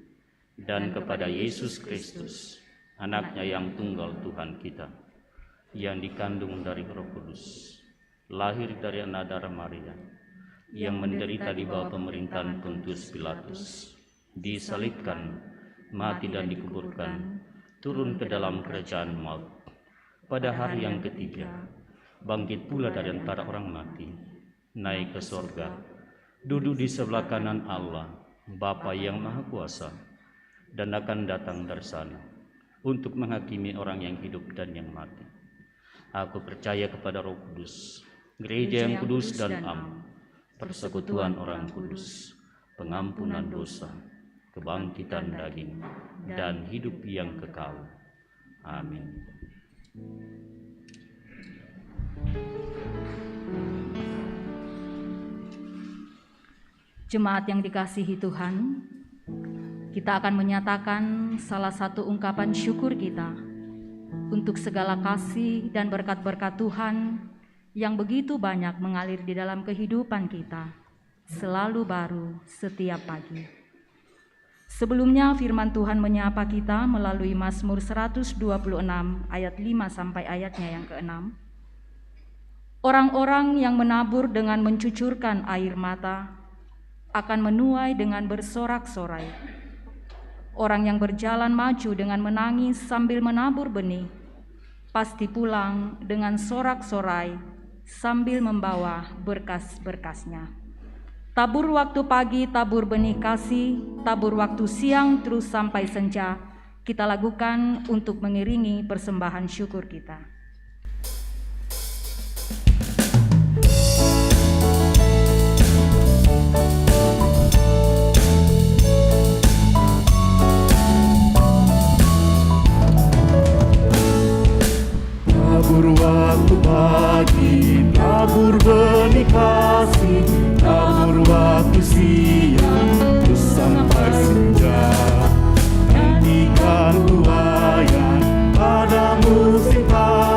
dan kepada Yesus Kristus, Anaknya yang tunggal Tuhan kita, yang dikandung dari Roh Kudus, lahir dari anak darah Maria, yang menderita di bawah pemerintahan Pontius Pilatus, disalibkan, mati dan dikuburkan, turun ke dalam kerajaan maut. Pada hari yang ketiga, bangkit pula dari antara orang mati, naik ke sorga, duduk di sebelah kanan Allah, Bapa yang Maha Kuasa, dan akan datang dari sana untuk menghakimi orang yang hidup dan yang mati. Aku percaya kepada Roh Kudus, gereja yang kudus dan am, persekutuan orang kudus, pengampunan dosa, kebangkitan daging, dan hidup yang kekal. Amin. Jemaat yang dikasihi Tuhan, kita akan menyatakan salah satu ungkapan syukur kita untuk segala kasih dan berkat-berkat Tuhan yang begitu banyak mengalir di dalam kehidupan kita, selalu baru setiap pagi. Sebelumnya firman Tuhan menyapa kita melalui Mazmur 126 ayat 5 sampai ayatnya yang ke-6. Orang-orang yang menabur dengan mencucurkan air mata akan menuai dengan bersorak-sorai. Orang yang berjalan maju dengan menangis sambil menabur benih, pasti pulang dengan sorak-sorai sambil membawa berkas-berkasnya. Tabur waktu pagi, tabur benih kasih, tabur waktu siang terus sampai senja, kita lakukan untuk mengiringi persembahan syukur kita. Tabur waktu pagi, tabur benih kasih, tabur waktu siang terus sampai senja. Nantikan tuaian pada musim panen.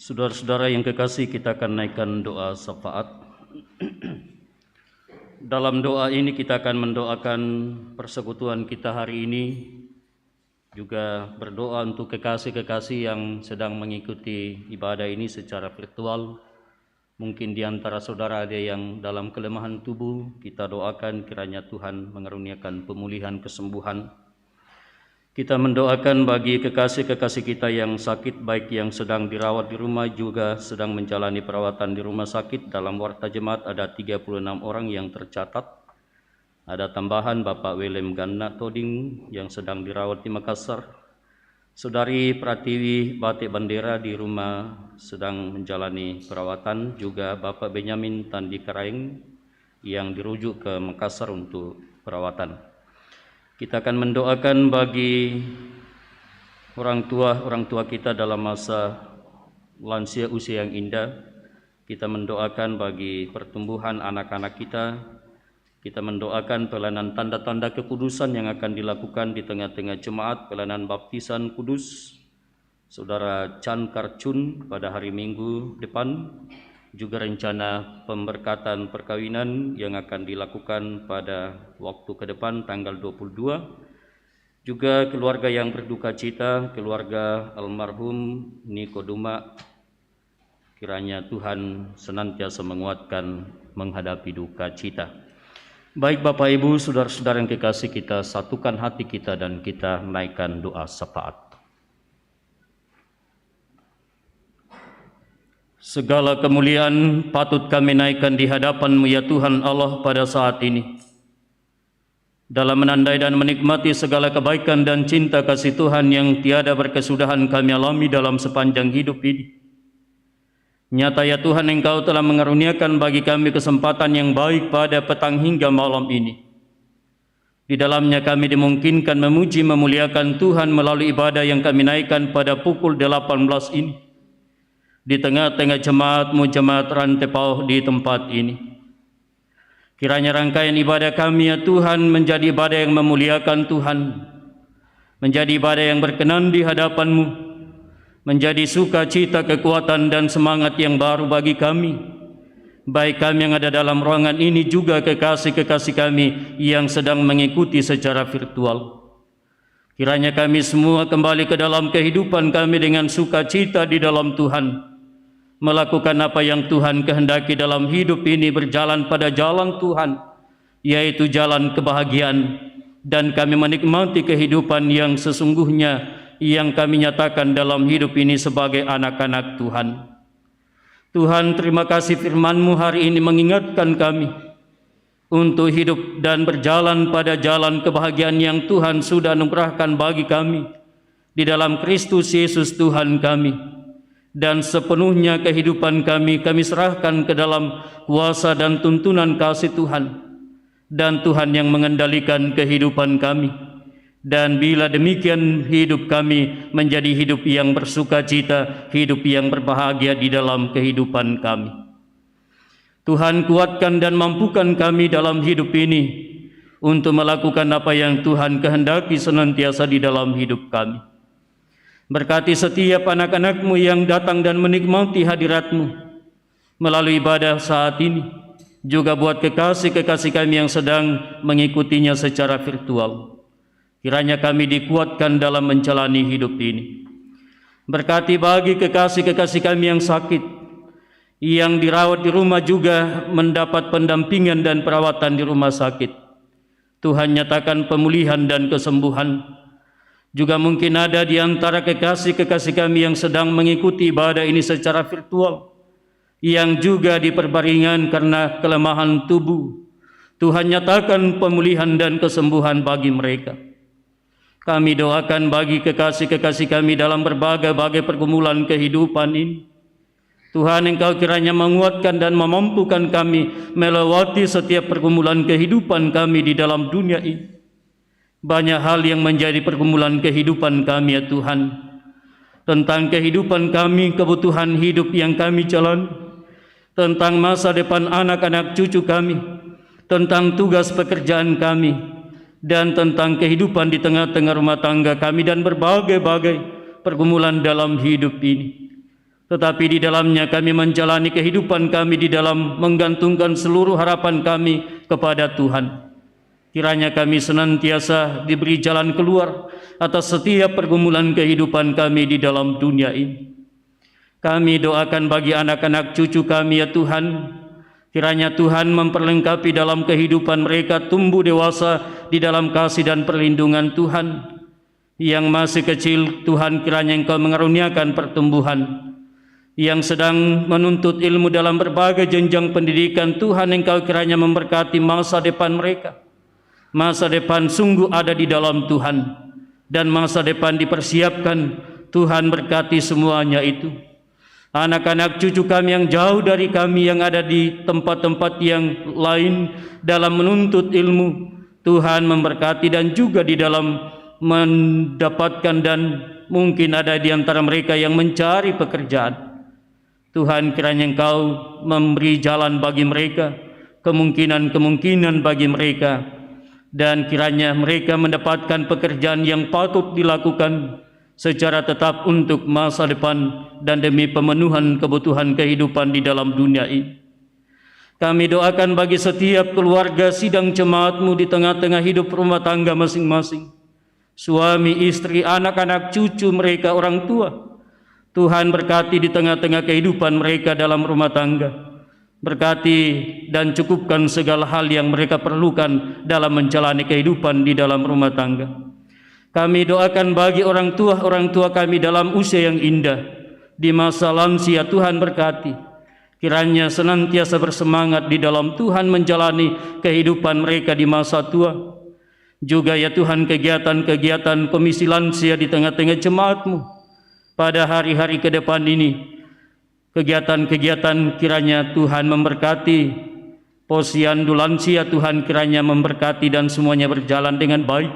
Saudara-saudara yang kekasih, kita akan naikkan doa syafaat. Dalam doa ini kita akan mendoakan persekutuan kita hari ini, juga berdoa untuk kekasih-kekasih yang sedang mengikuti ibadah ini secara virtual. Mungkin di antara saudara ada yang dalam kelemahan tubuh, kita doakan kiranya Tuhan mengaruniakan pemulihan kesembuhan. Kita mendoakan bagi kekasih-kekasih kita yang sakit, baik yang sedang dirawat di rumah juga sedang menjalani perawatan di rumah sakit. Dalam warta jemaat ada 36 orang yang tercatat. Ada tambahan Bapak William Ganna Toding yang sedang dirawat di Makassar. Saudari Pratiwi Batik Bandera di rumah sedang menjalani perawatan. Juga Bapak Benyamin Tandi Karaing yang dirujuk ke Makassar untuk perawatan. Kita akan mendoakan bagi orang tua kita dalam masa lansia usia yang indah. Kita mendoakan bagi pertumbuhan anak-anak kita. Kita mendoakan pelayanan tanda-tanda kekudusan yang akan dilakukan di tengah-tengah jemaat, pelayanan baptisan kudus Saudara Chan Karchun pada hari Minggu depan. Juga rencana pemberkatan perkawinan yang akan dilakukan pada waktu ke depan tanggal 22. Juga keluarga yang berduka cita, keluarga almarhum Niko Duma, kiranya Tuhan senantiasa menguatkan menghadapi duka cita. Baik Bapak Ibu, saudara-saudara yang kekasih, kita satukan hati kita dan kita naikkan doa syafaat. Segala kemuliaan patut kami naikkan di hadapan-Mu ya Tuhan Allah pada saat ini. Dalam menandai dan menikmati segala kebaikan dan cinta kasih Tuhan yang tiada berkesudahan kami alami dalam sepanjang hidup ini. Nyata ya Tuhan, Engkau telah mengaruniakan bagi kami kesempatan yang baik pada petang hingga malam ini. Di dalamnya kami dimungkinkan memuji memuliakan Tuhan melalui ibadah yang kami naikkan pada pukul 18 ini. Di tengah-tengah jemaat-Mu, jemaat Rantepau di tempat ini. Kiranya rangkaian ibadah kami ya Tuhan menjadi ibadah yang memuliakan Tuhan, menjadi ibadah yang berkenan di hadapan-Mu, menjadi sukacita, kekuatan dan semangat yang baru bagi kami, baik kami yang ada dalam ruangan ini juga kekasih-kekasih kami yang sedang mengikuti secara virtual. Kiranya kami semua kembali ke dalam kehidupan kami dengan sukacita di dalam Tuhan, melakukan apa yang Tuhan kehendaki dalam hidup ini, berjalan pada jalan Tuhan, yaitu jalan kebahagiaan, dan kami menikmati kehidupan yang sesungguhnya yang kami nyatakan dalam hidup ini sebagai anak-anak Tuhan. Tuhan, terima kasih firman-Mu hari ini mengingatkan kami untuk hidup dan berjalan pada jalan kebahagiaan yang Tuhan sudah anugerahkan bagi kami di dalam Kristus Yesus Tuhan kami. Dan sepenuhnya kehidupan kami serahkan ke dalam kuasa dan tuntunan kasih Tuhan, dan Tuhan yang mengendalikan kehidupan kami. Dan bila demikian hidup kami menjadi hidup yang bersukacita, hidup yang berbahagia di dalam kehidupan kami. Tuhan, kuatkan dan mampukan kami dalam hidup ini untuk melakukan apa yang Tuhan kehendaki senantiasa di dalam hidup kami. Berkati setiap anak-anak-Mu yang datang dan menikmati hadirat-Mu melalui ibadah saat ini. Juga buat kekasih-kekasih kami yang sedang mengikutinya secara virtual. Kiranya kami dikuatkan dalam menjalani hidup ini. Berkati bagi kekasih-kekasih kami yang sakit, yang dirawat di rumah juga mendapat pendampingan dan perawatan di rumah sakit. Tuhan nyatakan pemulihan dan kesembuhan. Juga mungkin ada di antara kekasih-kekasih kami yang sedang mengikuti ibadah ini secara virtual, yang juga diperbaringan karena kelemahan tubuh. Tuhan nyatakan pemulihan dan kesembuhan bagi mereka. Kami doakan bagi kekasih-kekasih kami dalam berbagai-bagai pergumulan kehidupan ini. Tuhan, Engkau kiranya menguatkan dan memampukan kami melewati setiap pergumulan kehidupan kami di dalam dunia ini. Banyak hal yang menjadi pergumulan kehidupan kami ya Tuhan. Tentang kehidupan kami, kebutuhan hidup yang kami jalani, tentang masa depan anak-anak cucu kami, tentang tugas pekerjaan kami, dan tentang kehidupan di tengah-tengah rumah tangga kami dan berbagai-bagai pergumulan dalam hidup ini. tetapi di dalamnya kami menjalani kehidupan kami di dalam menggantungkan seluruh harapan kami kepada Tuhan. Kiranya kami senantiasa diberi jalan keluar atas setiap pergumulan kehidupan kami di dalam dunia ini. Kami doakan bagi anak-anak cucu kami ya Tuhan, kiranya Tuhan memperlengkapi dalam kehidupan mereka tumbuh dewasa di dalam kasih dan perlindungan Tuhan. Yang masih kecil, Tuhan kiranya Engkau mengaruniakan pertumbuhan. Yang sedang menuntut ilmu dalam berbagai jenjang pendidikan, Tuhan Engkau kiranya memberkati masa depan mereka. Masa depan sungguh ada di dalam Tuhan, dan masa depan dipersiapkan. Tuhan berkati semuanya itu. Anak-anak cucu kami yang jauh dari kami, yang ada di tempat-tempat yang lain dalam menuntut ilmu, Tuhan memberkati, dan juga di dalam mendapatkan, dan mungkin ada di antara mereka yang mencari pekerjaan. Tuhan kiranya Engkau memberi jalan bagi mereka, kemungkinan-kemungkinan bagi mereka, dan kiranya mereka mendapatkan pekerjaan yang patut dilakukan secara tetap untuk masa depan dan demi pemenuhan kebutuhan kehidupan di dalam dunia ini. Kami doakan bagi setiap keluarga sidang jemaat-Mu di tengah-tengah hidup rumah tangga masing-masing, suami, istri, anak-anak, cucu mereka, orang tua. Tuhan berkati di tengah-tengah kehidupan mereka dalam rumah tangga. Berkati dan cukupkan segala hal yang mereka perlukan dalam menjalani kehidupan di dalam rumah tangga. Kami doakan bagi orang tua kami dalam usia yang indah, di masa lansia. Tuhan berkati, kiranya senantiasa bersemangat di dalam Tuhan menjalani kehidupan mereka di masa tua. Juga ya Tuhan, kegiatan-kegiatan komisi lansia di tengah-tengah jemaat-Mu pada hari-hari ke depan ini, kegiatan-kegiatan kiranya Tuhan memberkati. Posyandu lansia Tuhan kiranya memberkati dan semuanya berjalan dengan baik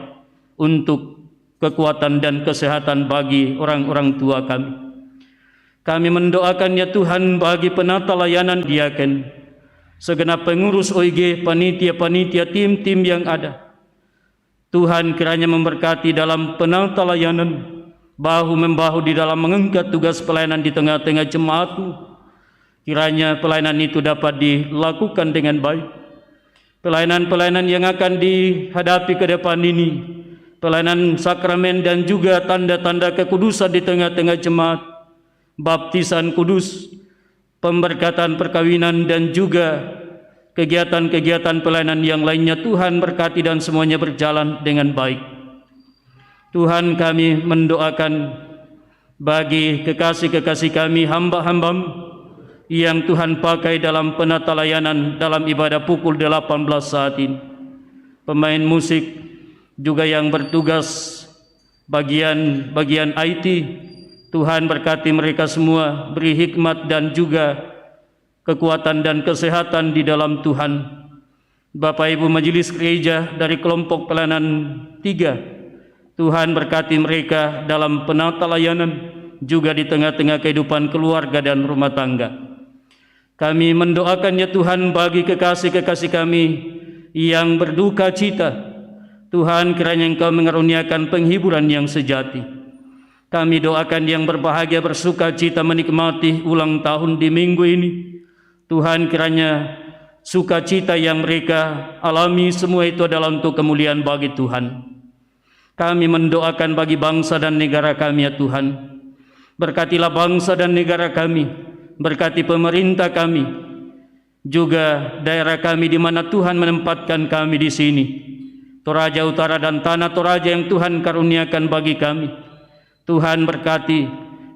untuk kekuatan dan kesehatan bagi orang-orang tua kami. Kami mendoakan ya Tuhan bagi penata layanan diaken, segenap pengurus OIG, panitia-panitia, tim-tim yang ada. Tuhan kiranya memberkati dalam penata layanan, bahu-membahu di dalam mengangkat tugas pelayanan di tengah-tengah jemaat-Mu. Kiranya pelayanan itu dapat dilakukan dengan baik. Pelayanan-pelayanan yang akan dihadapi ke depan ini, pelayanan sakramen dan juga tanda-tanda kekudusan di tengah-tengah jemaat, baptisan kudus, pemberkatan perkawinan, dan juga kegiatan-kegiatan pelayanan yang lainnya. Tuhan berkati dan semuanya berjalan dengan baik. Tuhan, kami mendoakan bagi kekasih-kekasih kami, hamba-hamba-Mu yang Tuhan pakai dalam penata layanan dalam ibadah pukul 18 saat ini. Pemain musik juga yang bertugas bagian IT, Tuhan berkati mereka semua, beri hikmat dan juga kekuatan dan kesehatan di dalam Tuhan. Bapak Ibu Majelis Gereja dari kelompok pelayanan 3, Tuhan berkati mereka dalam penata layanan, juga di tengah-tengah kehidupan keluarga dan rumah tangga. Kami mendoakan ya Tuhan bagi kekasih-kekasih kami yang berduka cita. Tuhan kiranya Engkau mengaruniakan penghiburan yang sejati. Kami doakan yang berbahagia bersuka cita menikmati ulang tahun di minggu ini. Tuhan kiranya sukacita yang mereka alami semua itu adalah untuk kemuliaan bagi Tuhan. Kami mendoakan bagi bangsa dan negara kami ya Tuhan. Berkatilah bangsa dan negara kami, berkati pemerintah kami, juga daerah kami di mana Tuhan menempatkan kami di sini. Toraja Utara dan Tanah Toraja yang Tuhan karuniakan bagi kami. Tuhan berkati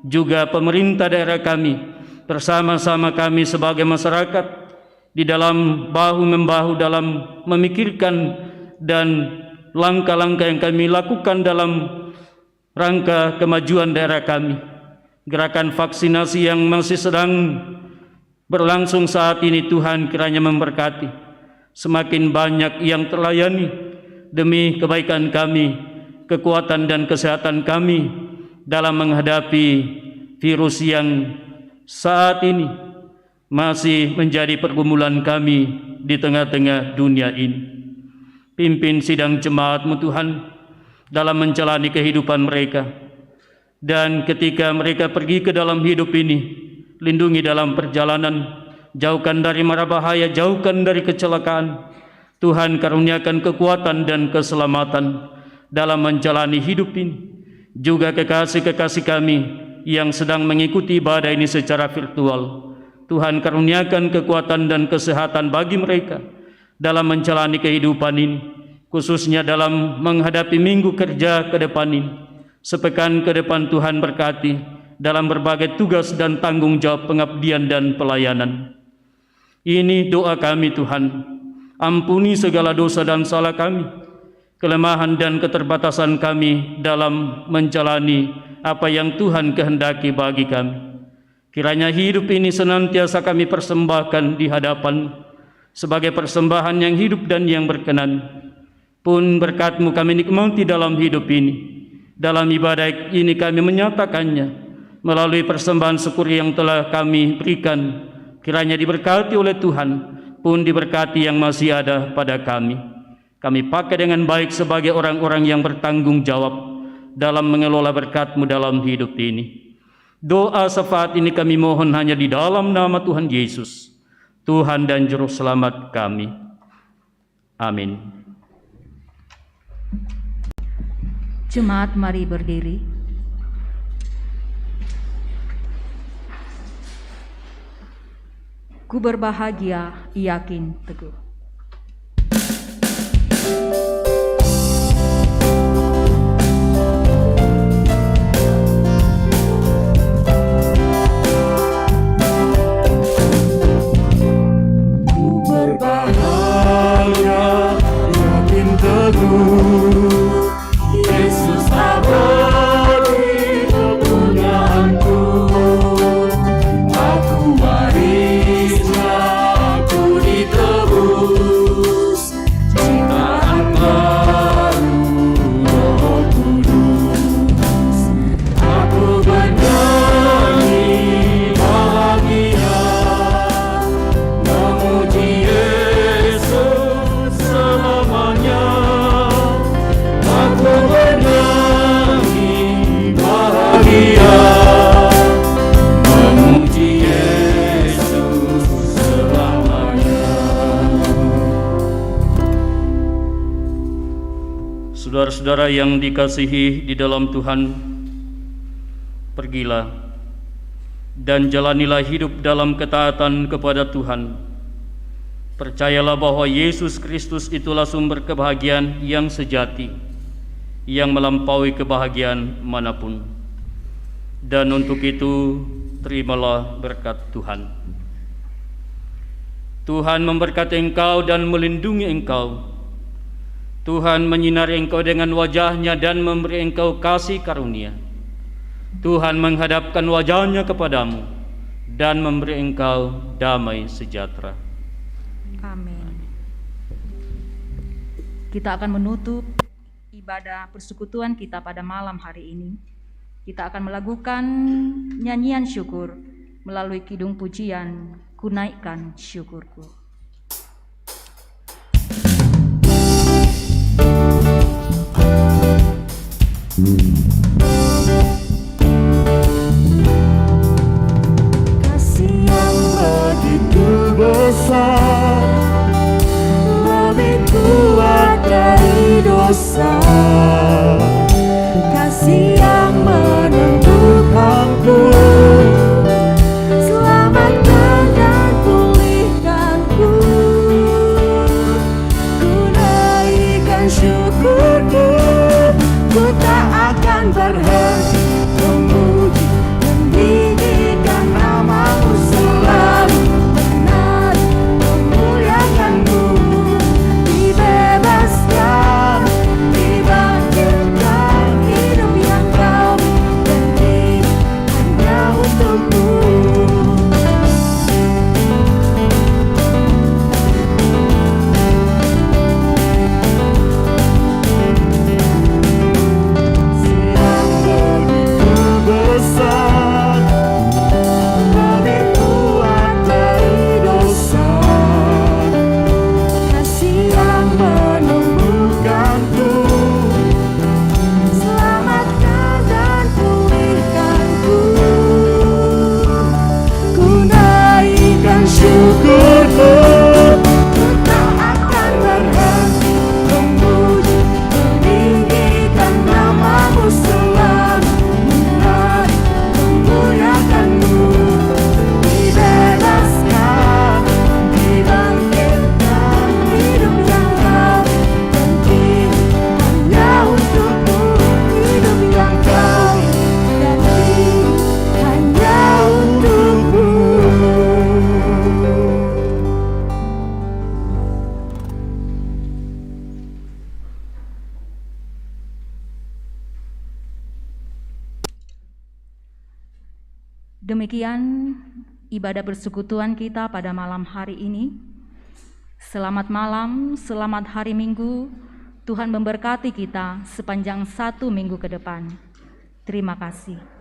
juga pemerintah daerah kami, bersama-sama kami sebagai masyarakat di dalam bahu-membahu dalam memikirkan dan langkah-langkah yang kami lakukan dalam rangka kemajuan daerah kami. Gerakan vaksinasi yang masih sedang berlangsung saat ini, Tuhan kiranya memberkati. Semakin banyak yang terlayani demi kebaikan kami, kekuatan dan kesehatan kami dalam menghadapi virus yang saat ini masih menjadi pergumulan kami di tengah-tengah dunia ini. Pimpin sidang jemaat-Mu Tuhan dalam menjalani kehidupan mereka. Dan ketika mereka pergi ke dalam hidup ini, lindungi dalam perjalanan, jauhkan dari mara bahaya, jauhkan dari kecelakaan. Tuhan karuniakan kekuatan dan keselamatan dalam menjalani hidup ini. Juga kekasih-kekasih kami yang sedang mengikuti ibadah ini secara virtual, Tuhan karuniakan kekuatan dan kesehatan bagi mereka dalam menjalani kehidupan ini, khususnya dalam menghadapi minggu kerja ke depan ini. Sepekan ke depan Tuhan berkati dalam berbagai tugas dan tanggung jawab pengabdian dan pelayanan. Ini doa kami Tuhan, ampuni segala dosa dan salah kami, kelemahan dan keterbatasan kami dalam menjalani apa yang Tuhan kehendaki bagi kami. Kiranya hidup ini senantiasa kami persembahkan di hadapan sebagai persembahan yang hidup dan yang berkenan. Pun berkat-Mu kami nikmati dalam hidup ini. Dalam ibadah ini kami menyatakannya melalui persembahan syukur yang telah kami berikan. Kiranya diberkati oleh Tuhan, pun diberkati yang masih ada pada kami. Kami pakai dengan baik sebagai orang-orang yang bertanggung jawab dalam mengelola berkat-Mu dalam hidup ini. Doa syafaat ini kami mohon hanya di dalam nama Tuhan Yesus, Tuhan dan Juru Selamat kami. Amin. Jemaat, mari berdiri. Ku berbahagia, yakin, teguh. Ku berbahagia, yakin teguh, Yesus abadi kepunyaanku. Aku warisnya, aku ditebus, ciptaan baru Roh Kudus. Aku bernyanyi bahagia, memuji Yesus selamanya. Aku bernyanyi bahagia, memuji Yesus selamanya. Saudara-saudara yang dikasihi di dalam Tuhan, pergilah dan jalanilah hidup dalam ketaatan kepada Tuhan. Percayalah bahwa Yesus Kristus itulah sumber kebahagiaan yang sejati, yang melampaui kebahagiaan manapun. Dan untuk itu, terimalah berkat Tuhan. Tuhan memberkati engkau dan melindungi engkau. Tuhan menyinari engkau dengan wajah-Nya dan memberi engkau kasih karunia. Tuhan menghadapkan wajah-Nya kepadamu dan memberi engkau damai sejahtera. Amin. Kita akan menutup ibadah persekutuan kita pada malam hari ini. Kita akan melakukan nyanyian syukur melalui kidung pujian Ku Naikkan Syukurku. Kasih yang begitu besar, lebih kuat dari dosa. Kasih yang meneguhkanku, selamatkan dan pulihkanku. Ku naikkan syukurku, ku tak akan berhenti memuji, meninggikan nama-Mu selalu, menari, memuliakan-Mu. Dibebaskan, dibangkitkan, hidup yang Kau beri hanya untuk-Mu. Siang Demikian ibadah persekutuan kita pada malam hari ini. Selamat malam, selamat hari Minggu. Tuhan memberkati kita sepanjang 1 minggu ke depan. Terima kasih.